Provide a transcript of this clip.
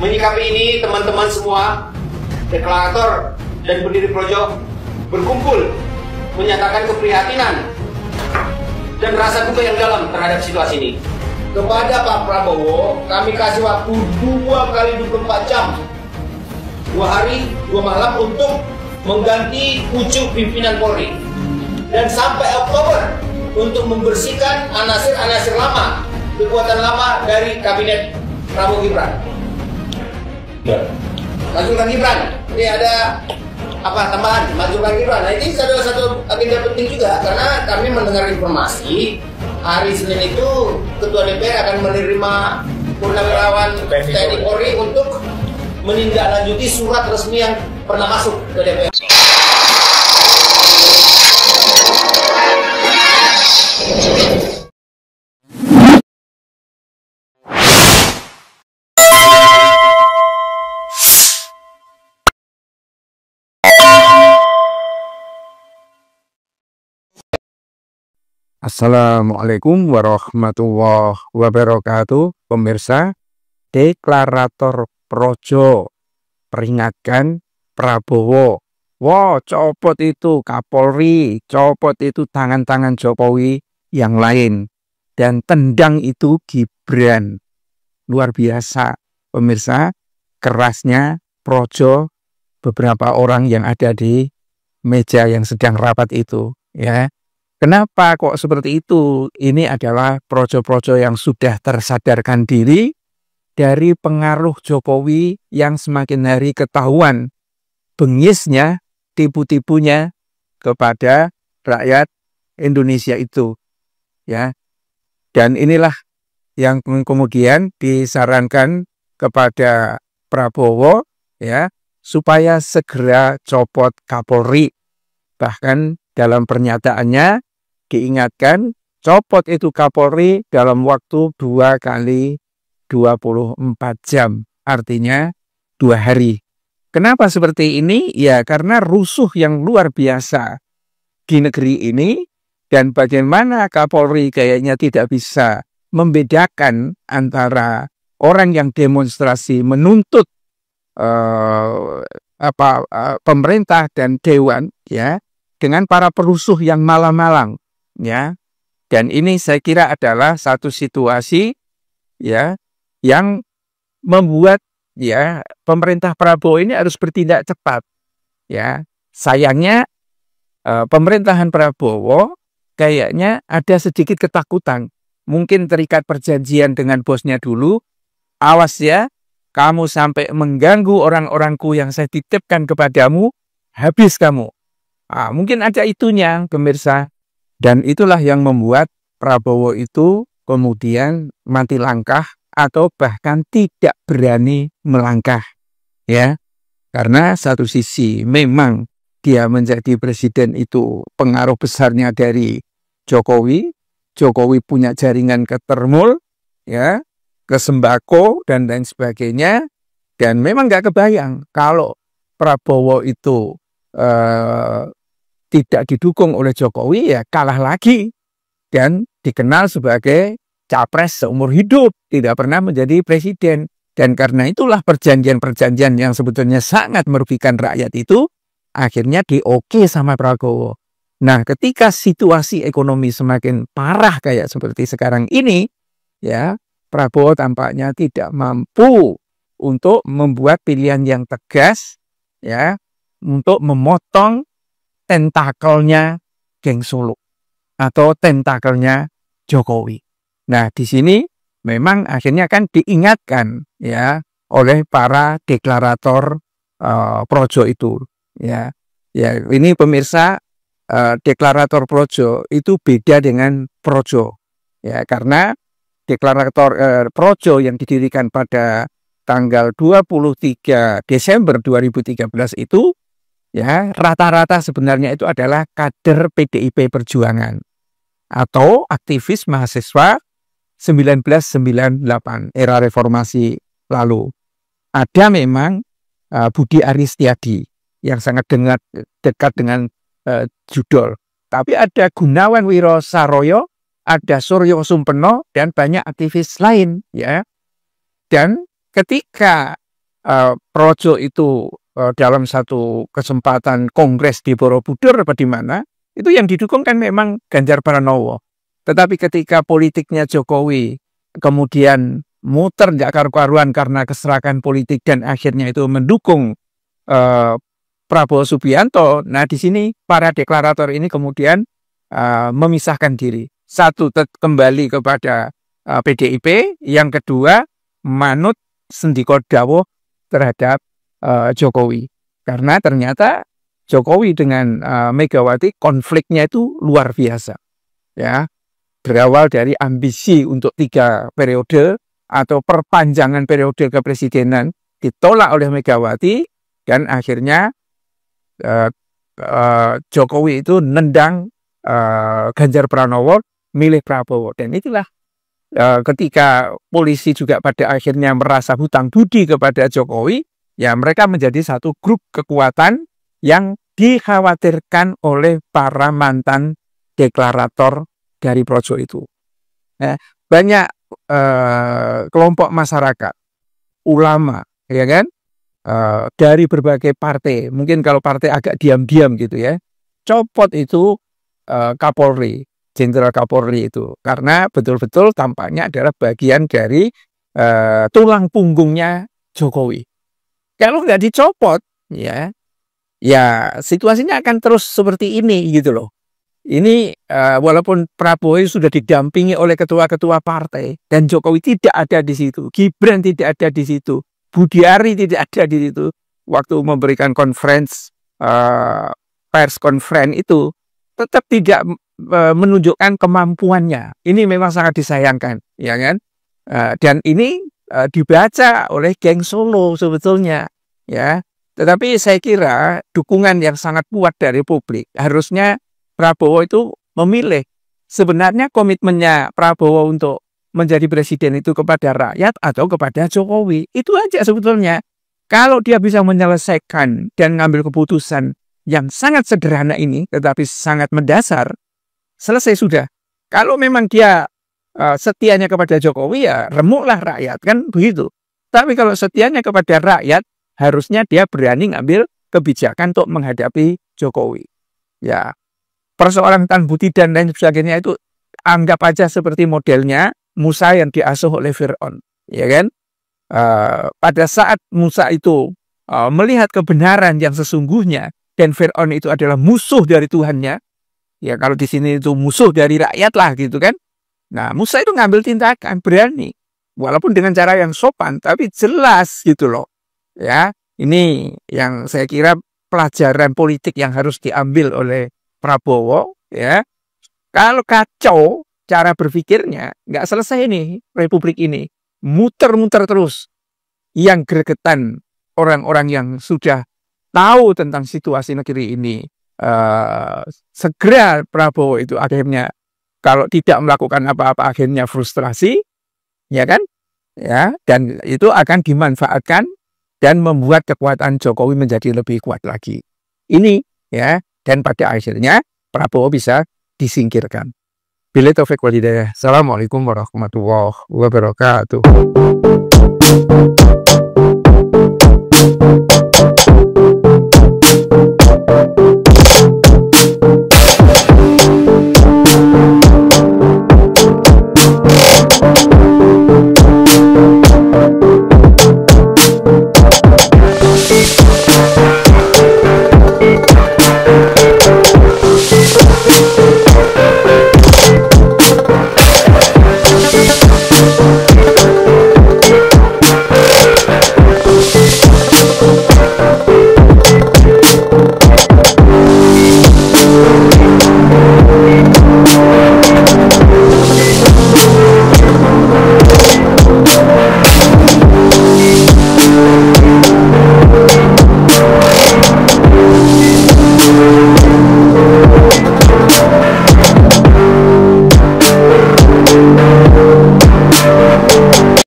Menyikapi ini, teman-teman semua, deklarator dan pendiri projo berkumpul menyatakan keprihatinan dan rasa duka yang dalam terhadap situasi ini. Kepada Pak Prabowo, kami kasih waktu 2 kali 24 jam, 2 hari, 2 malam untuk mengganti pucuk pimpinan Polri. Dan sampai Oktober untuk membersihkan anasir-anasir lama, kekuatan lama dari kabinet Prabowo Gibran. Majukan Gibran, ini ada apa tambahan? Majukan Gibran. Nah, ini adalah satu agenda penting juga karena kami mendengar informasi hari Senin itu Ketua DPR akan menerima Purnawirawan TNI Polri untuk menindaklanjuti surat resmi yang pernah masuk ke DPR. Assalamualaikum warahmatullahi wabarakatuh. Pemirsa, deklarator projo peringatkan Prabowo, wow, copot itu Kapolri, copot itu tangan-tangan Jokowi yang lain, dan tendang itu Gibran. Luar biasa, pemirsa, kerasnya projo beberapa orang yang ada di meja yang sedang rapat itu, ya. Kenapa kok seperti itu? Ini adalah projo-projo yang sudah tersadarkan diri dari pengaruh Jokowi yang semakin hari ketahuan bengisnya, tipu-tipunya kepada rakyat Indonesia itu, ya. Dan inilah yang kemudian disarankan kepada Prabowo, ya, supaya segera copot Kapolri. Bahkan dalam pernyataannya diingatkan, copot itu Kapolri dalam waktu 2 kali 24 jam, artinya 2 hari. Kenapa seperti ini? Ya karena rusuh yang luar biasa di negeri ini, dan bagaimana Kapolri kayaknya tidak bisa membedakan antara orang yang demonstrasi menuntut pemerintah dan dewan, ya, dengan para perusuh yang malang-malang, ya. Dan ini saya kira adalah satu situasi, ya, yang membuat, ya, pemerintah Prabowo ini harus bertindak cepat, ya. Sayangnya pemerintahan Prabowo kayaknya ada sedikit ketakutan, mungkin terikat perjanjian dengan bosnya dulu, awas ya, kamu sampai mengganggu orang-orangku yang saya titipkan kepadamu, habis kamu. Mungkin ada itunya, pemirsa. Dan itulah yang membuat Prabowo itu kemudian mati langkah atau bahkan tidak berani melangkah, ya. Karena satu sisi memang dia menjadi presiden itu pengaruh besarnya dari Jokowi. Jokowi punya jaringan ke termul, ya, ke sembako dan lain sebagainya. Dan memang nggak kebayang kalau Prabowo itu tidak didukung oleh Jokowi, ya kalah lagi dan dikenal sebagai capres seumur hidup, tidak pernah menjadi presiden. Dan karena itulah perjanjian-perjanjian yang sebetulnya sangat merugikan rakyat itu akhirnya di-oke sama Prabowo. Nah, ketika situasi ekonomi semakin parah kayak seperti sekarang ini, ya, Prabowo tampaknya tidak mampu untuk membuat pilihan yang tegas, ya, untuk memotong tentakelnya geng Solo atau tentakelnya Jokowi. Nah, di sini memang akhirnya kan diingatkan, ya, oleh para deklarator projo itu, ya. Ya, ini pemirsa, deklarator projo itu beda dengan projo, ya, karena deklarator projo yang didirikan pada tanggal 23 Desember 2013 itu, ya, rata-rata sebenarnya itu adalah kader PDIP Perjuangan atau aktivis mahasiswa 1998 era reformasi lalu. Ada memang Budi Aristiadi yang sangat dekat dengan Judol, tapi ada Gunawan Wirosaroyo, ada Suryo Sumpeno, dan banyak aktivis lain, ya. Dan ketika Projo itu dalam satu kesempatan kongres di Borobudur apa di mana, itu yang didukung kan memang Ganjar Pranowo. Tetapi ketika politiknya Jokowi kemudian muter nggak karu-karuan karena keserakan politik dan akhirnya itu mendukung Prabowo Subianto, nah di sini para deklarator ini kemudian memisahkan diri. Satu, kembali kepada PDIP, yang kedua manut sendiko dawuh terhadap Jokowi. Karena ternyata Jokowi dengan Megawati konfliknya itu luar biasa. Ya, berawal dari ambisi untuk 3 periode atau perpanjangan periode kepresidenan ditolak oleh Megawati, dan akhirnya Jokowi itu nendang Ganjar Pranowo, milih Prabowo. Dan itulah ketika polisi juga pada akhirnya merasa hutang budi kepada Jokowi, ya mereka menjadi satu grup kekuatan yang dikhawatirkan oleh para mantan deklarator dari Projo itu. Banyak kelompok masyarakat, ulama, ya kan, dari berbagai partai, mungkin kalau partai agak diam-diam gitu ya, copot itu Kapolri, Jenderal Kapolri itu, karena betul-betul tampaknya adalah bagian dari tulang punggungnya Jokowi. Kalau nggak dicopot, ya situasinya akan terus seperti ini gitu loh. Ini walaupun Prabowo sudah didampingi oleh ketua-ketua partai dan Jokowi tidak ada di situ, Gibran tidak ada di situ, Budiari tidak ada di situ, waktu memberikan pers conference itu tetap tidak menunjukkan kemampuannya. Ini memang sangat disayangkan, ya kan? Dan ini dibaca oleh geng Solo sebetulnya, ya. Tetapi saya kira dukungan yang sangat kuat dari publik, harusnya Prabowo itu memilih. Sebenarnya komitmennya Prabowo untuk menjadi presiden itu kepada rakyat atau kepada Jokowi. Itu aja sebetulnya. Kalau dia bisa menyelesaikan dan ngambil keputusan yang sangat sederhana ini, tetapi sangat mendasar, selesai sudah. Kalau memang dia setianya kepada Jokowi, ya remuklah rakyat, kan begitu. Tapi kalau setianya kepada rakyat, harusnya dia berani ngambil kebijakan untuk menghadapi Jokowi. Ya, persoalan Tan Budi dan lain sebagainya itu anggap aja seperti modelnya Musa yang diasuh oleh Fir'aun, ya kan? Pada saat Musa itu melihat kebenaran yang sesungguhnya dan Fir'aun itu adalah musuh dari Tuhannya, ya kalau di sini itu musuh dari rakyat lah gitu kan. Nah, Musa itu ngambil tindakan, berani, walaupun dengan cara yang sopan, tapi jelas gitu loh. Ya, ini yang saya kira pelajaran politik yang harus diambil oleh Prabowo, ya. Kalau kacau cara berpikirnya, nggak selesai nih republik ini, muter-muter terus. Yang gregetan orang-orang yang sudah tahu tentang situasi negeri ini, segera Prabowo itu akhirnya kalau tidak melakukan apa-apa akhirnya frustrasi, ya kan, ya, dan itu akan dimanfaatkan dan membuat kekuatan Jokowi menjadi lebih kuat lagi. Ini, ya, dan pada akhirnya Prabowo bisa disingkirkan. Billahi taufiq wal hidayah. Assalamualaikum warahmatullahi wabarakatuh.